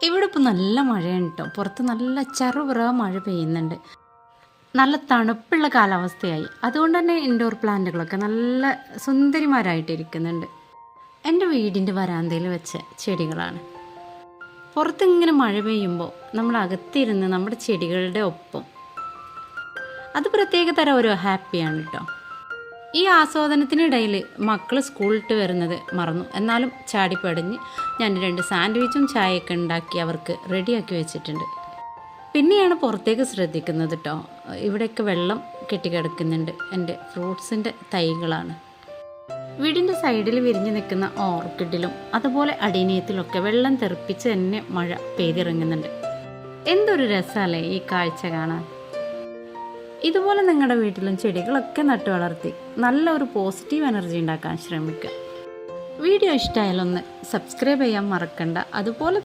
ഇവിടെ ഇപ്പോൾ നല്ല മഴയാണ് കേട്ടോ. പുറത്ത് നല്ല ചെറുപുറ മഴ പെയ്യുന്നുണ്ട്. നല്ല തണുപ്പുള്ള കാലാവസ്ഥയായി. അതുകൊണ്ട് തന്നെ ഇൻഡോർ പ്ലാന്റുകളൊക്കെ നല്ല സുന്ദരിമാരായിട്ടിരിക്കുന്നുണ്ട്. എൻ്റെ വീടിൻ്റെ വരാന്തയിൽ വെച്ച ചെടികളാണ്. പുറത്തിങ്ങനെ മഴ പെയ്യുമ്പോൾ നമ്മൾ അകത്തിരുന്ന് നമ്മുടെ ചെടികളുടെ ഒപ്പം അത് പ്രത്യേക തരം ഒരു ഹാപ്പിയാണ് കേട്ടോ. ഈ ആസ്വാദനത്തിനിടയിൽ മക്കൾ സ്കൂളിട്ട് വരുന്നത് മറന്നു. എന്നാലും ചാടിപ്പടഞ്ഞ് ഞാൻ 2 സാൻഡ്വിച്ചും ചായയൊക്കെ ഉണ്ടാക്കി അവർക്ക് റെഡിയാക്കി വെച്ചിട്ടുണ്ട്. പിന്നെയാണ് പുറത്തേക്ക് ശ്രദ്ധിക്കുന്നത് കേട്ടോ. ഇവിടെയൊക്കെ വെള്ളം കെട്ടിക്കിടക്കുന്നുണ്ട്. എൻ്റെ ഫ്രൂട്ട്സിൻ്റെ തൈകളാണ്. വീടിൻ്റെ സൈഡിൽ വിരിഞ്ഞ് നിൽക്കുന്ന ഓർക്കിഡിലും അതുപോലെ അടീനിയത്തിലൊക്കെ വെള്ളം തെറിപ്പിച്ച് തന്നെ മഴ പെയ്തിറങ്ങുന്നുണ്ട്. എന്തൊരു രസമല്ലേ ഈ കാഴ്ച കാണാൻ. ഇതുപോലെ നിങ്ങളുടെ വീട്ടിലും ചെടികളൊക്കെ നട്ടു വളർത്തി നല്ല ഒരു പോസിറ്റീവ് എനർജി ഉണ്ടാക്കാൻ ശ്രമിക്കുക. വീഡിയോ ഇഷ്ടമായാലൊന്ന് സബ്സ്ക്രൈബ് ചെയ്യാൻ മറക്കണ്ട. അതുപോലെ